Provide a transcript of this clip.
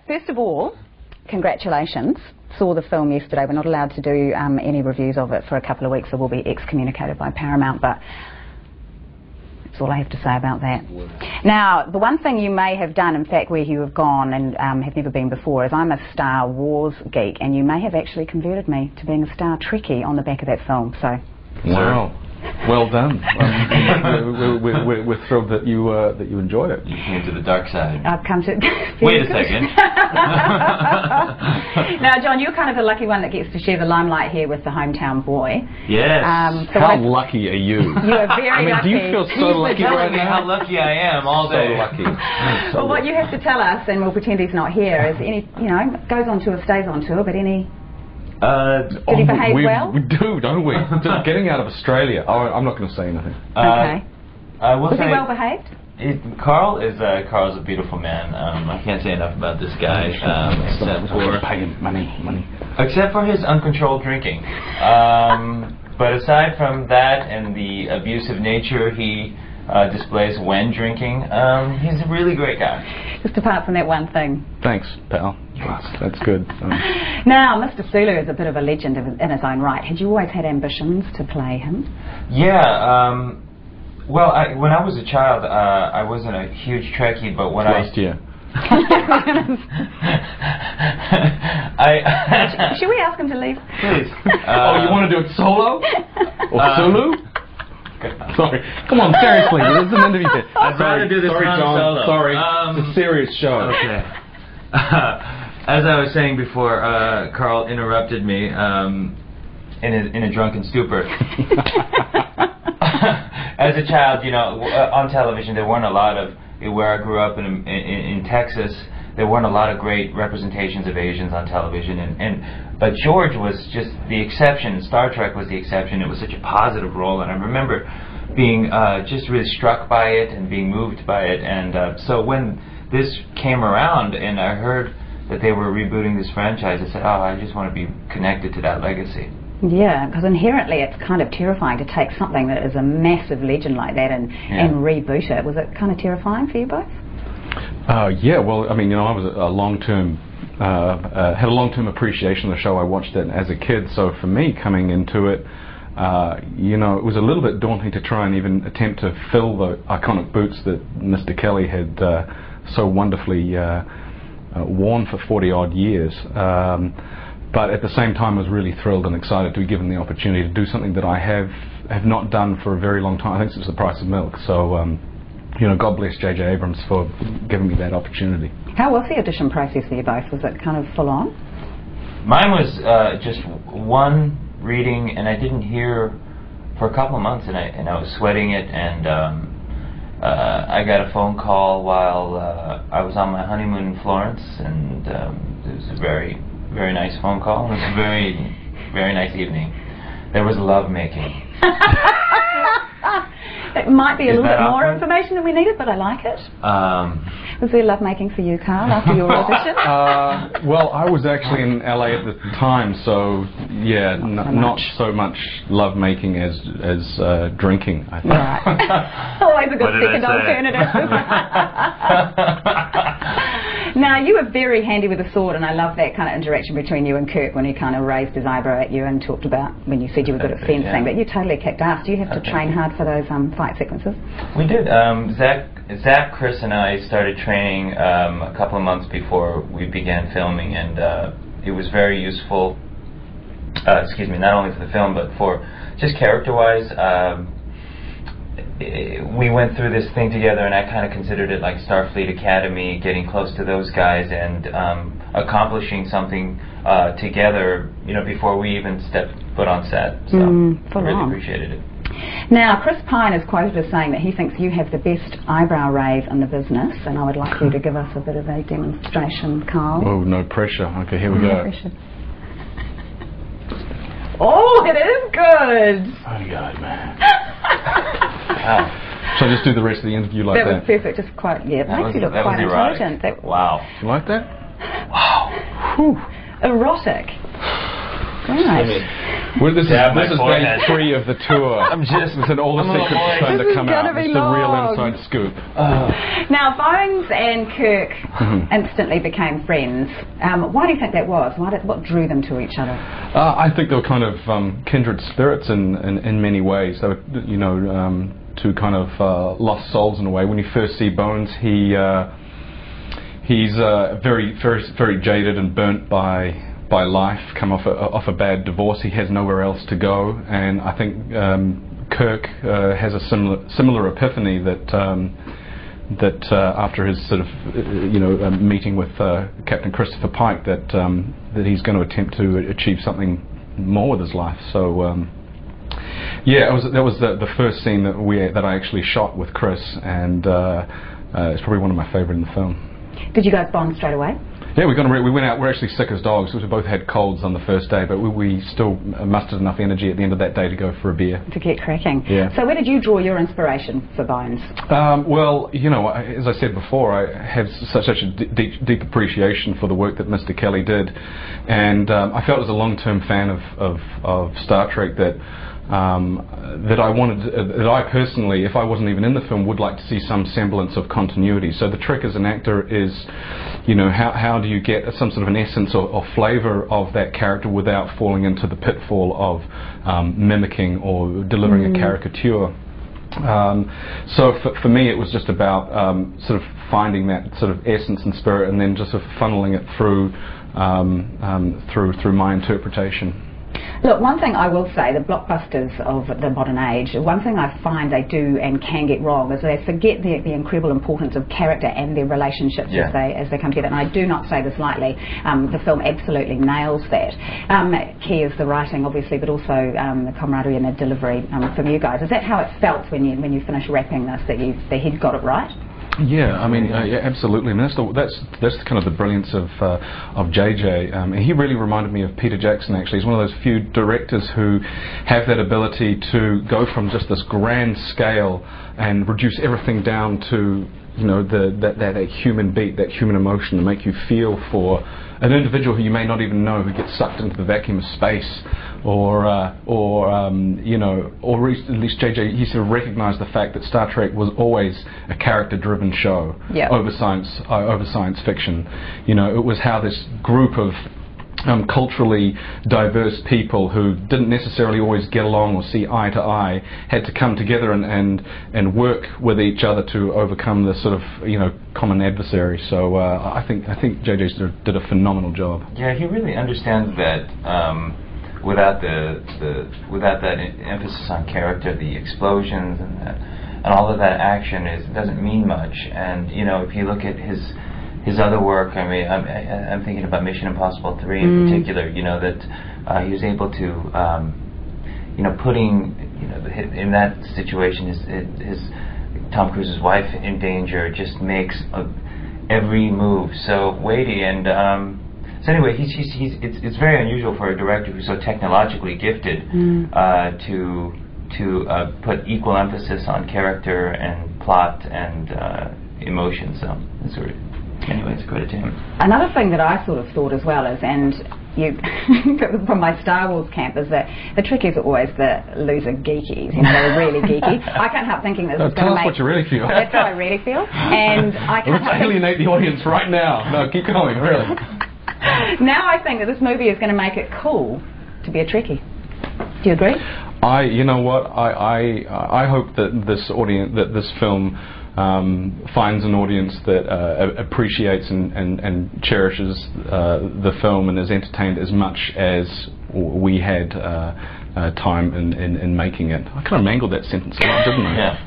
First of all, congratulations. Saw the film yesterday. We're not allowed to do any reviews of it for a couple of weeks, so we'll be excommunicated by Paramount, but that's all I have to say about that. Now, the one thing you may have done, in fact, where you have gone and have never been before, is I'm a Star Wars geek, and you may have actually converted me to being a Star Trekkie on the back of that film, so... Wow. Well done. We're thrilled that you enjoyed it. You came to the dark side. I've come to... Wait a second. Now, John, you're kind of the lucky one that gets to share the limelight here with the hometown boy. Yes. So how lucky are you? You are very lucky. Do you feel so lucky right now? How lucky I am all day. So lucky. Well, what you have to tell us, and we'll pretend he's not here, is any, goes on tour, stays on tour, but any... did he behave well? We do, don't we? Just getting out of Australia. Oh, I'm not going to say anything. Okay. Was he well behaved? Carl's a beautiful man. I can't say enough about this guy. Except for his uncontrolled drinking. But aside from that and the abusive nature he displays when drinking, he's a really great guy. Just apart from that one thing. Thanks, pal. That's good. Now, Mr. Sulu is a bit of a legend in his own right. Had you always had ambitions to play him? Yeah. Well, when I was a child, I wasn't a huge Trekkie, but when Last year. Should we ask him to leave? Please. Oh, you want to do it solo? Or Sulu? Sorry. Come on, seriously. This is an interview. I'd rather do this John. solo. Sorry. It's a serious show. Okay. As I was saying before, Karl interrupted me in a drunken stupor. As a child, on television, there weren't a lot of, where I grew up in Texas, there weren't a lot of great representations of Asians on television, but George was just the exception. Star Trek was the exception. It was such a positive role, and I remember being just really struck by it and being moved by it. And so when this came around and I heard that they were rebooting this franchise, I said, oh, I just want to be connected to that legacy. Yeah, because inherently it's kind of terrifying to take something that is a massive legend like that and reboot it. Was it kind of terrifying for you both? Yeah, well, I mean, I was a long-term, had a long-term appreciation of the show. I watched it as a kid, so for me coming into it, it was a little bit daunting to try and even attempt to fill the iconic boots that Mr. Kelly had so wonderfully worn for 40-odd years. But at the same time, I was really thrilled and excited to be given the opportunity to do something that I have not done for a very long time. I think since The Price of Milk. So, God bless J.J. Abrams for giving me that opportunity. How was the audition process for you both? Was it kind of full on? Mine was just one reading, and I didn't hear for a couple of months, and I was sweating it, and I got a phone call while I was on my honeymoon in Florence, and it was a very, very nice phone call. It was a very, very nice evening. There was love making. It might be a little bit more information than we needed, but I like it. Was there love making for you, Karl, after your audition? Well, I was actually in LA at the time, so yeah, not so much love making as drinking, I think. Right. Always a good second alternative. Now, you were very handy with a sword, and I love that kind of interaction between you and Kirk when he kind of raised his eyebrow at you and talked about when you said you were good at fencing, but you totally kicked ass. Do you have to train hard for those fight sequences? We did. Zach, Chris, and I started training a couple of months before we began filming, and it was very useful, not only for the film, but for just character-wise. We went through this thing together, and I kind of considered it like Starfleet Academy, getting close to those guys and accomplishing something together, before we even stepped foot on set. So I really appreciated it. Now, Chris Pine is quoted as saying that he thinks you have the best eyebrow raise in the business, and I would like you to give us a bit of a demonstration, Karl. Oh, no pressure. Okay, here we go. Pressure. Oh, it is good. Oh, God, man. Wow. So just do the rest of the interview like that? That was perfect. Just quite, it makes you look quite intelligent. Wow. You like that? Wow. Whew. Erotic. Great. Well, this is day forehead. 3 of the tour. I'm just... Listen, all the secrets are starting to come out. It's the real inside scoop. Now, Bones and Kirk instantly became friends. Why do you think that was? What drew them to each other? I think they were kind of kindred spirits in many ways. They were, you know, two kind of lost souls in a way. When you first see Bones, he's very jaded and burnt by life, come off a bad divorce. He has nowhere else to go, and I think Kirk has a similar epiphany that after his sort of meeting with Captain Christopher Pike, that he's going to attempt to achieve something more with his life. So yeah, that was the first scene that I actually shot with Chris, and it's probably one of my favourite in the film. Did you guys bond straight away? Yeah, we went out. We're actually sick as dogs. We both had colds on the first day, but we still mustered enough energy at the end of that day to go for a beer. To get cracking. Yeah. So where did you draw your inspiration for Bones? Well, you know, as I said before, I have such a deep appreciation for the work that Mr. Kelly did, and I felt as a long-term fan of Star Trek that I personally, if I wasn't even in the film, would like to see some semblance of continuity. So the trick as an actor is, you know, how do you get some sort of an essence or flavour of that character without falling into the pitfall of mimicking or delivering a caricature. So for me, it was just about sort of finding that sort of essence and spirit, and then just sort of funneling it through my interpretation. Look, one thing I will say, the blockbusters of the modern age, one thing I find they do and can get wrong is they forget the incredible importance of character and their relationships as they come together. And I do not say this lightly. The film absolutely nails that. Key is the writing, obviously, but also the camaraderie and the delivery from you guys. Is that how it felt when you finished wrapping this, that he'd got it right? Yeah, I mean, yeah, absolutely. I mean, that's kind of the brilliance of JJ. He really reminded me of Peter Jackson. Actually, he's one of those few directors who have that ability to go from just this grand scale and reduce everything down to, you know, that human beat, that human emotion, to make you feel for an individual who you may not even know, who gets sucked into the vacuum of space, or you know, or at least JJ, he sort of recognised the fact that Star Trek was always a character-driven show over science fiction. You know, it was how this group of culturally diverse people who didn't necessarily always get along or see eye to eye had to come together and work with each other to overcome this sort of, you know, common adversary. So I think JJ did a phenomenal job. Yeah, he really understands that. Without that emphasis on character, the explosions and all of that action doesn't mean much. And you know, if you look at his other work, I mean, I'm thinking about Mission Impossible 3 in particular. You know, that he was able to, you know, putting, you know, in that situation, his Tom Cruise's wife in danger just makes every move so weighty. And so anyway, it's very unusual for a director who's so technologically gifted to put equal emphasis on character and plot and emotion. So it's sort of, anyway, it's credit to him. Another thing that I sort of thought as well is, and you from my Star Wars camp, is that the Trekkies are always the loser geekies. You know, they're really geeky. I can't help thinking that this is going to make... Tell us what you really feel. That's how I really feel. And I can't Let's alienate the audience right now. No, keep going, really. Now I think that this movie is going to make it cool to be a Trekkie. Do you agree? You know what? I hope that this film finds an audience that appreciates and cherishes the film and is entertained as much as we had time in making it. I kind of mangled that sentence a lot, didn't I? Yeah.